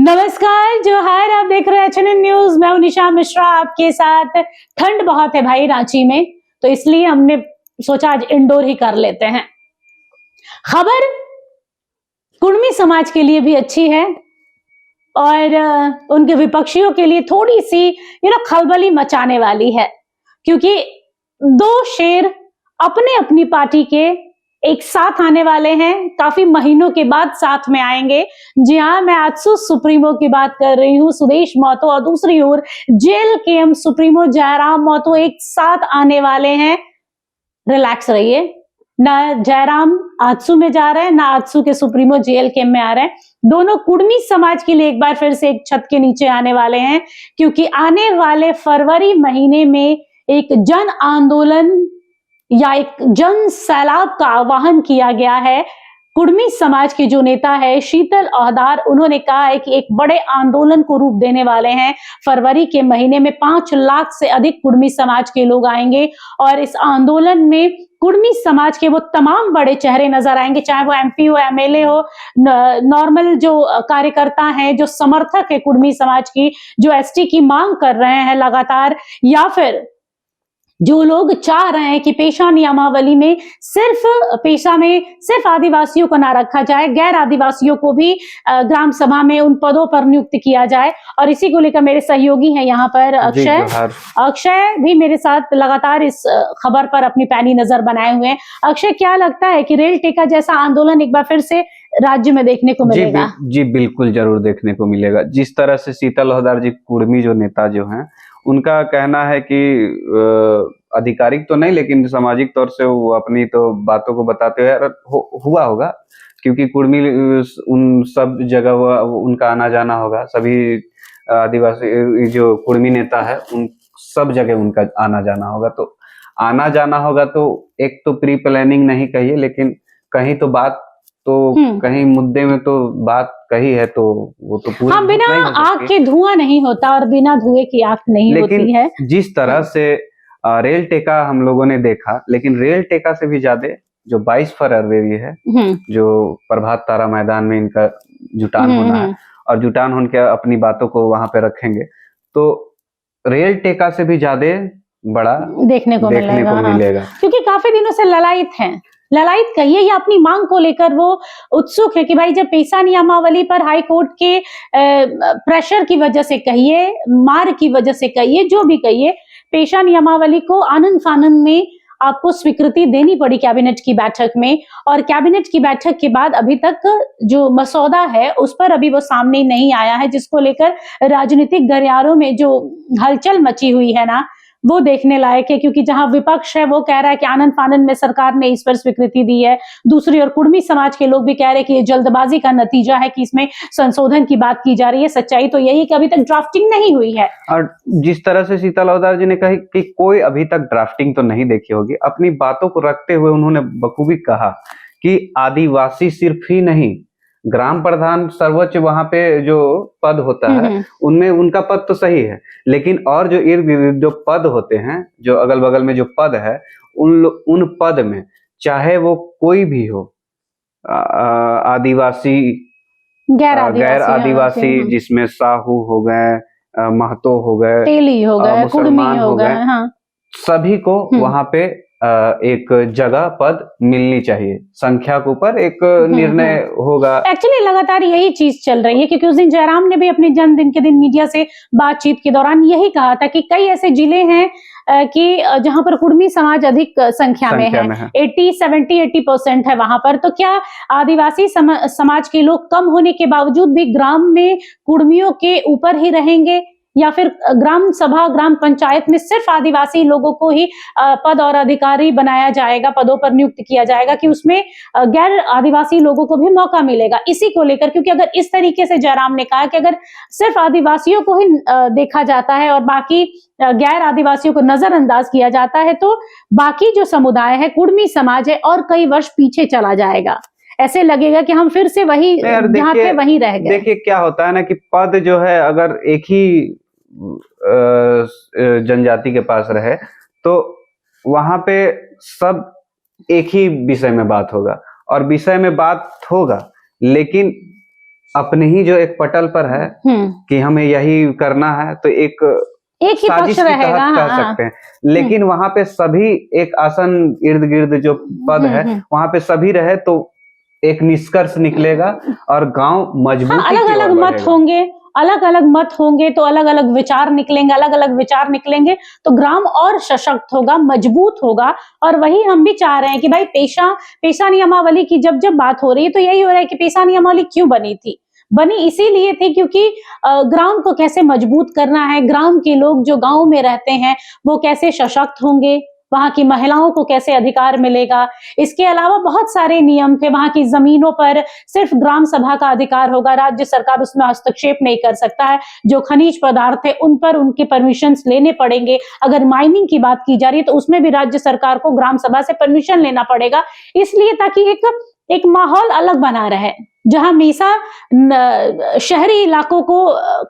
नमस्कार जोहार, आप देख रहे हैं एचएनएन न्यूज। मैं हूं निशा मिश्रा आपके साथ। ठंड बहुत है भाई रांची में, तो इसलिए हमने सोचा आज इंडोर ही कर लेते हैं। खबर कुर्मी समाज के लिए भी अच्छी है और उनके विपक्षियों के लिए थोड़ी सी खलबली मचाने वाली है, क्योंकि दो शेर अपने अपनी पार्टी के एक साथ आने वाले हैं। काफी महीनों के बाद साथ में आएंगे। जी हाँ, मैं आजसू सुप्रीमो की बात कर रही हूँ, सुदेश महतो, और दूसरी ओर जेल के एम सुप्रीमो जयराम महतो एक साथ आने वाले हैं। रिलैक्स रहिए, ना जयराम आजसू में जा रहे हैं, ना आजसू के सुप्रीमो जेल के एम में आ रहे हैं। दोनों कुर्मी समाज के लिए एक बार फिर से एक छत के नीचे आने वाले हैं, क्योंकि आने वाले फरवरी महीने में एक जन आंदोलन या एक जन सैलाब का आह्वान किया गया है। कुर्मी समाज के जो नेता है शीतल ओहदार, उन्होंने कहा है कि एक बड़े आंदोलन को रूप देने वाले हैं। फरवरी के महीने में 5 लाख से अधिक कुर्मी समाज के लोग आएंगे और इस आंदोलन में कुर्मी समाज के वो तमाम बड़े चेहरे नजर आएंगे, चाहे वो एमपी हो, एमएलए हो, नॉर्मल जो कार्यकर्ता हैं, जो समर्थक है कुर्मी समाज की, जो एसटी की मांग कर रहे हैं लगातार, या फिर जो लोग चाह रहे हैं कि पेशा नियमावली में सिर्फ आदिवासियों को ना रखा जाए, गैर आदिवासियों को भी ग्राम सभा में उन पदों पर नियुक्त किया जाए। और इसी को लेकर मेरे सहयोगी हैं यहाँ पर अक्षय भी मेरे साथ लगातार इस खबर पर अपनी पैनी नजर बनाए हुए हैं। अक्षय, क्या लगता है कि रेल टेका जैसा आंदोलन एक बार फिर से राज्य में देखने को मिलेगा? जी बिल्कुल, जरूर देखने को मिलेगा। जिस तरह से शीतल ओहदार जी, कुर्मी जो नेता जो हैं, उनका कहना है कि आधिकारिक तो नहीं लेकिन सामाजिक तौर से वो अपनी तो बातों को बताते हुए हुआ होगा, क्योंकि कुर्मी उन सब जगह उनका आना जाना होगा। सभी आदिवासी जो कुर्मी नेता है उन सब जगह उनका आना जाना होगा, तो आना जाना होगा तो एक तो प्री प्लानिंग नहीं कहिए, लेकिन कहीं तो बात तो कहीं मुद्दे में तो बात कही है, तो वो तो पूरी बिना आग के धुआं नहीं होता और बिना धुएं की आग नहीं होती है। जिस तरह से रेल टेका हम लोगों ने देखा, लेकिन रेल टेका से भी ज्यादा जो 22 फरवरी है, जो प्रभात तारा मैदान में इनका जुटान होना है, और जुटान होकर अपनी बातों को वहां पे रखेंगे, तो रेल टेका से भी ज्यादा बड़ा देखने को मिलेगा। क्योंकि काफी दिनों से ललायत कहिए या अपनी मांग को लेकर वो उत्सुक है कि भाई जब पेशा नियमावली पर हाई कोर्ट के प्रेशर की वजह से कहिए, मार की वजह से कहिए, जो भी कहिए, पेशा नियमावली को आनन फानन में आपको स्वीकृति देनी पड़ी कैबिनेट की बैठक में। और कैबिनेट की बैठक के बाद अभी तक जो मसौदा है उस पर अभी वो सामने नहीं आया है, जिसको लेकर राजनीतिक गलियारों में जो हलचल मची हुई है ना, वो देखने लायक है। क्योंकि जहां विपक्ष है वो कह रहा है कि आनन फानन में सरकार ने इस पर स्वीकृति दी है, दूसरी ओर कुर्मी समाज के लोग भी कह रहे हैं कि ये जल्दबाजी का नतीजा है कि इसमें संशोधन की बात की जा रही है। सच्चाई तो यही कि अभी तक ड्राफ्टिंग नहीं हुई है। और जिस तरह से शीतल ओहदार जी ने कहा कि कोई अभी तक ड्राफ्टिंग तो नहीं देखी होगी, अपनी बातों को रखते हुए उन्होंने बखूबी कहा कि आदिवासी सिर्फ ही नहीं, ग्राम प्रधान सर्वोच्च वहां पे जो पद होता है उनमें उनका पद तो सही है, लेकिन और जो इर्द गिर्द जो पद होते हैं, जो अगल बगल में जो पद है, उन पद में चाहे वो कोई भी हो, आदिवासी, गैर आदिवासी, जिसमें साहू हो गए, महतो हो गए, तेली हो गए, कुर्मी हो गए, सभी को वहां पे एक जगह पद मिलनी चाहिए। संख्या के ऊपर एक निर्णय होगा। एक्चुअली लगातार यही चीज चल रही है, क्योंकि उस दिन जयराम ने भी अपने जन्मदिन के दिन मीडिया से बातचीत के दौरान यही कहा था कि कई ऐसे जिले हैं कि जहां पर कुर्मी समाज अधिक संख्या में है। 80% है वहां पर। तो क्या आदिवासी समाज के लोग कम होने के बावजूद भी ग्राम में कुर्मियों के ऊपर ही रहेंगे, या फिर ग्राम सभा, ग्राम पंचायत में सिर्फ आदिवासी लोगों को ही पद और अधिकारी बनाया जाएगा, पदों पर नियुक्त किया जाएगा, कि उसमें गैर आदिवासी लोगों को भी मौका मिलेगा? इसी को लेकर, क्योंकि अगर इस तरीके से जयराम ने कहा कि अगर सिर्फ आदिवासियों को ही देखा जाता है और बाकी गैर आदिवासियों को नजरअंदाज किया जाता है, तो बाकी जो समुदाय है, कुर्मी समाज है, और कई वर्ष पीछे चला जाएगा। ऐसे लगेगा कि हम फिर से वही जहाँ थे वहीं रह गए। देखिए क्या होता है ना, कि पद जो है अगर एक ही जनजाति के पास रहे तो वहां पे सब एक ही विषय में बात होगा, और विषय में बात होगा, लेकिन अपने ही जो एक पटल पर है कि हमें यही करना है, तो एक ही साजिश पक्ष की रहेगा, तहत कह हाँ। सकते हैं। लेकिन वहां पे सभी एक आसन इर्द गिर्द जो पद है वहां पे सभी रहे तो एक निष्कर्ष निकलेगा और गांव मजबूती अलग की अलग ओर मत बढ़ेगा। होंगे, अलग अलग मत होंगे तो अलग अलग विचार निकलेंगे, अलग अलग विचार निकलेंगे तो ग्राम और सशक्त होगा, मजबूत होगा। और वही हम भी चाह रहे हैं कि भाई पेशा नियमावली की जब जब बात हो रही है तो यही हो रहा है कि पेशा नियमावली क्यों बनी थी। बनी इसीलिए थी क्योंकि ग्राम को कैसे मजबूत करना है, ग्राम के लोग जो गांव में रहते हैं वो कैसे सशक्त होंगे, वहां की महिलाओं को कैसे अधिकार मिलेगा। इसके अलावा बहुत सारे नियम थे, वहां की जमीनों पर सिर्फ ग्राम सभा का अधिकार होगा, राज्य सरकार उसमें हस्तक्षेप नहीं कर सकता है। जो खनिज पदार्थ है उन पर उनके परमिशन लेने पड़ेंगे। अगर माइनिंग की बात की जा रही है तो उसमें भी राज्य सरकार को ग्राम सभा से परमिशन लेना पड़ेगा, इसलिए ताकि एक माहौल अलग बना रहे, जहां हमेशा शहरी इलाकों को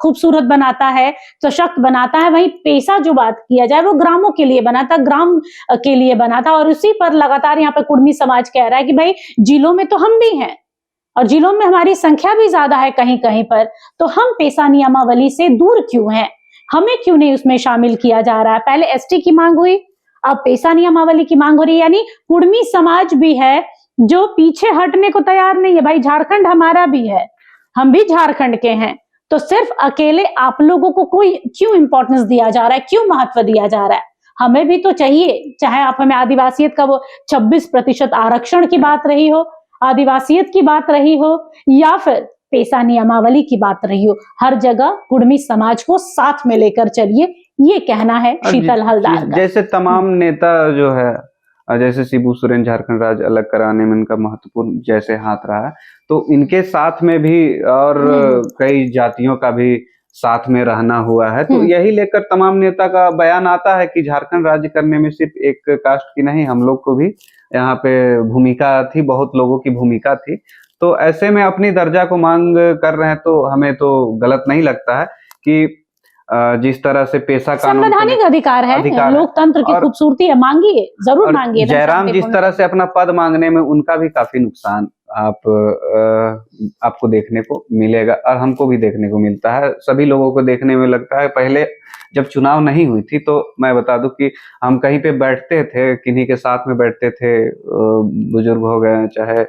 खूबसूरत बनाता है, सशक्त बनाता है, वहीं पेशा जो बात किया जाए वो ग्रामों के लिए बनाता, ग्राम के लिए बनाता। और उसी पर लगातार यहाँ पे कुर्मी समाज कह रहा है कि भाई जिलों में तो हम भी हैं और जिलों में हमारी संख्या भी ज्यादा है कहीं कहीं पर, तो हम पेशा नियमावली से दूर क्यों हैं, हमें क्यों नहीं उसमें शामिल किया जा रहा है। पहले एसटी की मांग हुई, अब पेशा नियमावली की मांग हो रही है, यानी कुर्मी समाज भी है जो पीछे हटने को तैयार नहीं है। भाई झारखंड हमारा भी है, हम भी झारखंड के हैं, तो सिर्फ अकेले आप लोगों को कोई क्यों इंपॉर्टेंस दिया जा रहा है, क्यों महत्व दिया जा रहा है। हमें भी तो चाहिए, चाहे आप हमें आदिवासियत का वो 26% आरक्षण की बात रही हो, आदिवासियत की बात रही हो, या फिर पेशा नियमावली की बात रही हो, हर जगह कुर्मी समाज को साथ में लेकर चलिए, ये कहना है शीतल हलदार का। जैसे तमाम नेता जो है, जैसे शिबू सोरेन झारखंड राज्य अलग कराने में इनका महत्वपूर्ण जैसे हाथ रहा है, तो इनके साथ में भी और कई जातियों का भी साथ में रहना हुआ है। तो यही लेकर तमाम नेता का बयान आता है कि झारखंड राज्य करने में सिर्फ एक कास्ट की नहीं, हम लोग को भी यहाँ पे भूमिका थी, बहुत लोगों की भूमिका थी। तो ऐसे में अपनी दर्जा को मांग कर रहे हैं तो हमें तो गलत नहीं लगता है कि जिस तरह से पेशा कानून संवैधानिक अधिकार है, लोकतंत्र की खूबसूरती है, मांगिए, जरूर मांगिए। जयराम जिस तरह से अपना पद मांगने में उनका भी काफी नुकसान आपको देखने को मिलेगा और हमको भी देखने को मिलता है, सभी लोगों को देखने में लगता है। पहले जब चुनाव नहीं हुई थी तो मैं बता दूं कि हम कहीं पे बैठते थे, किन्हीं के साथ में बैठते थे, बुजुर्ग हो गए चाहे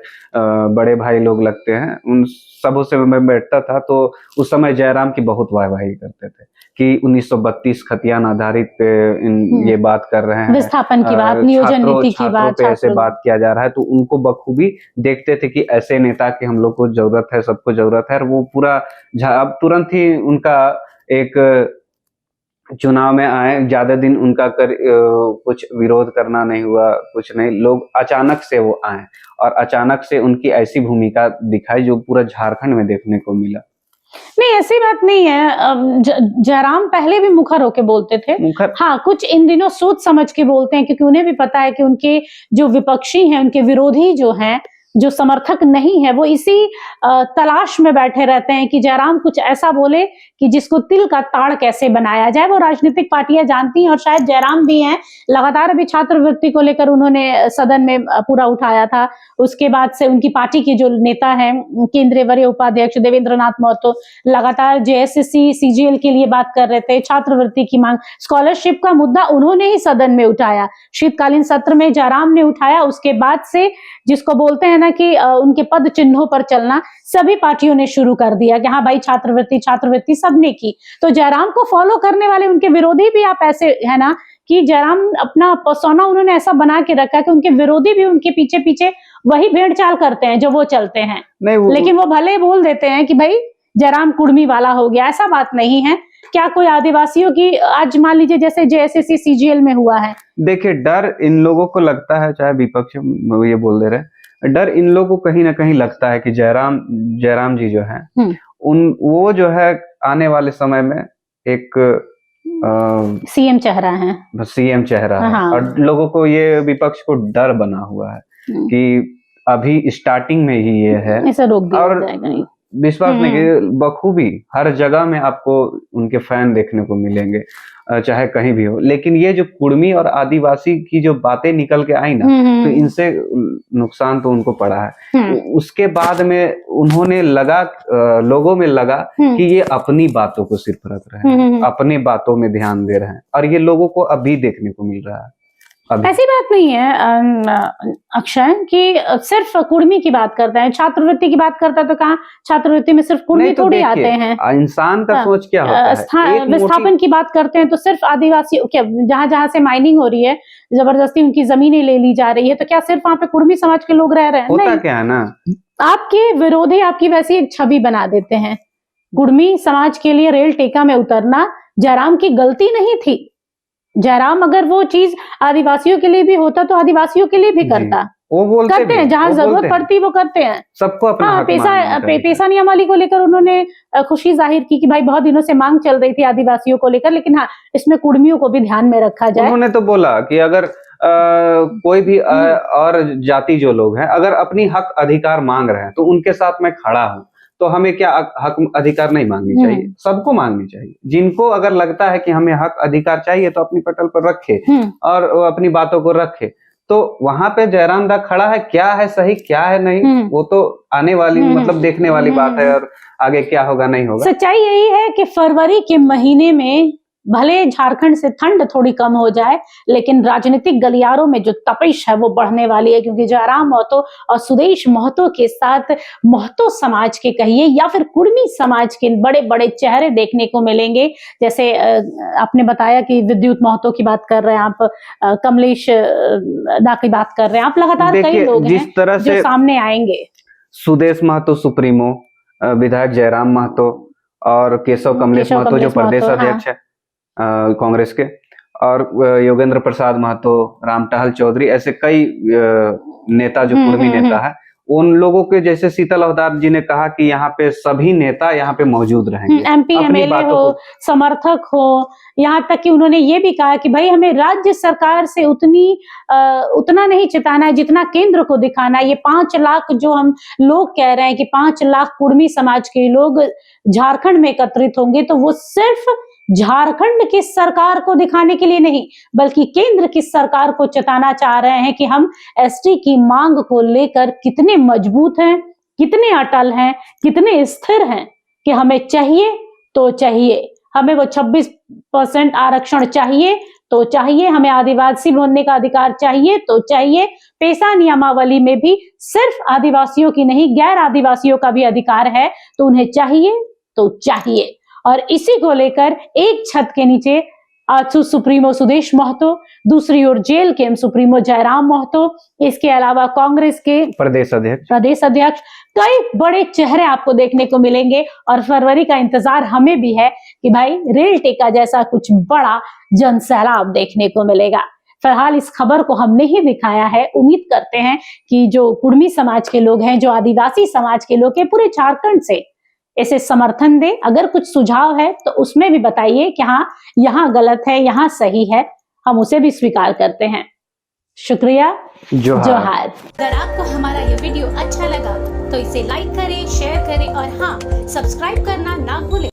बड़े भाई लोग लगते हैं, उन सबों से मैं बैठता था तो उस समय जयराम की बहुत वाहवाही करते थे कि 1932 खतियान आधारित पे ये बात कर रहे हैं, विस्थापन की बात, नियोजन नीति की बात, ऐसे बात किया जा रहा है। तो उनको बखूबी देखते थे कि ऐसे नेता की हम लोग को जरूरत है, सबको जरूरत है। और वो पूरा अब तुरंत ही उनका एक चुनाव में आए, ज्यादा दिन उनका कुछ विरोध करना नहीं हुआ, कुछ नहीं, लोग अचानक से वो आए और अचानक से उनकी ऐसी भूमिका दिखाई जो पूरा झारखंड में देखने को मिला। नहीं, ऐसी बात नहीं है। जयराम पहले भी मुखर होके बोलते थे, हाँ, कुछ इन दिनों सोच समझ के बोलते हैं क्योंकि उन्हें भी पता है कि उनके जो विपक्षी हैं, उनके विरोधी जो हैं, जो समर्थक नहीं है, वो इसी तलाश में बैठे रहते हैं कि जयराम कुछ ऐसा बोले कि जिसको तिल का ताड़ कैसे बनाया जाए। वो राजनीतिक पार्टियां जानती हैं और शायद जयराम भी हैं। लगातार अभी छात्रवृत्ति को लेकर उन्होंने सदन में पूरा उठाया था। उसके बाद से उनकी पार्टी के जो नेता हैं, केंद्रीय वरीय उपाध्यक्ष देवेंद्र नाथ महतो, लगातार जेएसएससी सीजीएल के लिए बात कर रहे थे, छात्रवृत्ति की मांग, स्कॉलरशिप का मुद्दा उन्होंने ही सदन में उठाया, शीतकालीन सत्र में जयराम ने उठाया। उसके बाद से जिसको बोलते हैं ना कि उनके पद चिन्हों पर चलना सभी पार्टियों ने शुरू कर दिया कि हाँ भाई छात्रवृत्ति सबने की। तो जयराम को फॉलो करने वाले उनके विरोधी भी आप ऐसे है ना कि जयराम अपना पर्सोना उन्होंने ऐसा बना के रखा कि उनके विरोधी भी उनके पीछे पीछे वही भेड़ चाल करते हैं जो वो चलते हैं। लेकिन वो भले बोल देते हैं कि भाई जयराम कुर्मी वाला हो गया, ऐसा बात नहीं है। क्या कोई आदिवासियों की आज मान लीजिए जैसे जेएसएससी सीजीएल में हुआ है, देखिए डर इन लोगों को लगता है, चाहे विपक्ष ये बोल दे रहे, डर इन लोगों को कहीं ना कहीं लगता है कि जयराम जी जो है वो जो है आने वाले समय में एक सीएम चेहरा है, हाँ। और लोगों को ये विपक्ष को डर बना हुआ है कि अभी स्टार्टिंग में ही ये है, इसे रोक दिया जाएगा नहीं। विश्वास नहीं कि बखूबी हर जगह में आपको उनके फैन देखने को मिलेंगे, चाहे कहीं भी हो। लेकिन ये जो कुर्मी और आदिवासी की जो बातें निकल के आई ना, तो इनसे नुकसान तो उनको पड़ा है। उसके बाद में उन्होंने लोगों में लगा कि ये अपनी बातों को सिर्फ रख रहे हैं, अपनी बातों में ध्यान दे रहे हैं, और ये लोगों को अभी देखने को मिल रहा है। ऐसी बात नहीं है अक्षय कि सिर्फ कुर्मी की बात करते हैं, छात्रवृत्ति की बात करता है तो कहाँ छात्रवृत्ति में सिर्फ कुर्मी तो थोड़ी आते हैं। इंसान का सोच क्या होता है, विस्थापन की बात करते हैं तो सिर्फ आदिवासी, जहां जहां से माइनिंग हो रही है, जबरदस्ती उनकी जमीनें ले ली जा रही है, तो क्या सिर्फ वहां पे कुर्मी समाज के लोग रह रहे हैं? होता क्या है ना, आपके विरोधी आपकी वैसी एक छवि बना देते हैं। कुर्मी समाज के लिए रेल टेका में उतरना जयराम की गलती नहीं थी। जयराम अगर वो चीज आदिवासियों के लिए भी होता तो आदिवासियों के लिए भी करता। वो बोलते करते हैं, जहां जरूरत पड़ती वो करते हैं। सबको अपना हक मानना चाहिए। पेशा नियमावली को लेकर उन्होंने खुशी जाहिर की कि भाई बहुत दिनों से मांग चल रही थी आदिवासियों को लेकर, लेकिन हाँ इसमें कुर्मियों को भी ध्यान में रखा जाए। उन्होंने तो बोला कि अगर कोई भी और जाति जो लोग हैं अगर अपनी हक अधिकार मांग रहे हैं तो उनके साथ मैं खड़ा हूँ, तो हमें क्या हक अधिकार नहीं मांगनी चाहिए? सबको मांगनी चाहिए। जिनको अगर लगता है कि हमें हक अधिकार चाहिए तो अपनी पटल पर रखे और अपनी बातों को रखे। तो वहां पे जयराम दा खड़ा है, क्या है सही क्या है नहीं, वो तो आने वाली मतलब देखने वाली बात है, और आगे क्या होगा नहीं होगा। सच्चाई यही है कि फरवरी के महीने में भले झारखंड से ठंड थोड़ी कम हो जाए, लेकिन राजनीतिक गलियारों में जो तपिश है वो बढ़ने वाली है, क्योंकि जयराम महतो और सुदेश महतो के साथ महतो समाज के कहिए या फिर कुर्मी समाज के बड़े बड़े चेहरे देखने को मिलेंगे। जैसे आपने बताया कि विद्युत महतो की बात कर रहे हैं आप, कमलेश दा की बात कर रहे हैं आप, लगातार कई लोग जिस तरह से जो सामने आएंगे। सुदेश महतो सुप्रीमो, विधायक जयराम महतो और केशव कमलेश महतो जो प्रदेश अध्यक्ष है कांग्रेस के, और योगेंद्र प्रसाद महतो, राम टहल चौधरी, ऐसे कई नेता जो कुर्मी नेता है, उन लोगों के जैसे शीतल हवदार जी ने कहा कि यहाँ पे सभी नेता यहाँ पे मौजूद रहेंगे, MP MLA हो, समर्थक हो, यहाँ तक कि उन्होंने ये भी कहा कि भाई हमें राज्य सरकार से उतना नहीं चिताना है जितना केंद्र को दिखाना है। ये 5 लाख जो हम लोग कह रहे हैं कि 5 लाख कुर्मी समाज के लोग झारखंड में एकत्रित होंगे, तो वो सिर्फ झारखंड की सरकार को दिखाने के लिए नहीं, बल्कि केंद्र की सरकार को चिताना चाह रहे हैं कि हम ST की मांग को लेकर कितने मजबूत हैं, कितने अटल हैं, कितने स्थिर हैं कि हमें चाहिए तो चाहिए, हमें वो 26% आरक्षण चाहिए तो चाहिए, हमें आदिवासी बनने का अधिकार चाहिए तो चाहिए। पेशा नियमावली में भी सिर्फ आदिवासियों की नहीं, गैर आदिवासियों का भी अधिकार है, तो उन्हें चाहिए तो चाहिए। और इसी को लेकर एक छत के नीचे आजसू सुप्रीमो सुदेश महतो, दूसरी ओर जेल के सुप्रीमो जयराम महतो, इसके अलावा कांग्रेस के प्रदेश अध्यक्ष, कई बड़े चेहरे आपको देखने को मिलेंगे। और फरवरी का इंतजार हमें भी है कि भाई रेल टेका जैसा कुछ बड़ा जन सैलाब देखने को मिलेगा। फिलहाल इस खबर को हमने ही दिखाया है, उम्मीद करते हैं कि जो कुर्मी समाज के लोग हैं, जो आदिवासी समाज के लोग हैं, पूरे झारखंड से इसे समर्थन दे। अगर कुछ सुझाव है तो उसमें भी बताइए कि हाँ यहाँ गलत है, यहाँ सही है, हम उसे भी स्वीकार करते हैं। शुक्रिया, जोहार। अगर आपको हमारा ये वीडियो अच्छा लगा तो इसे लाइक करें, शेयर करें और हाँ सब्सक्राइब करना ना भूलें।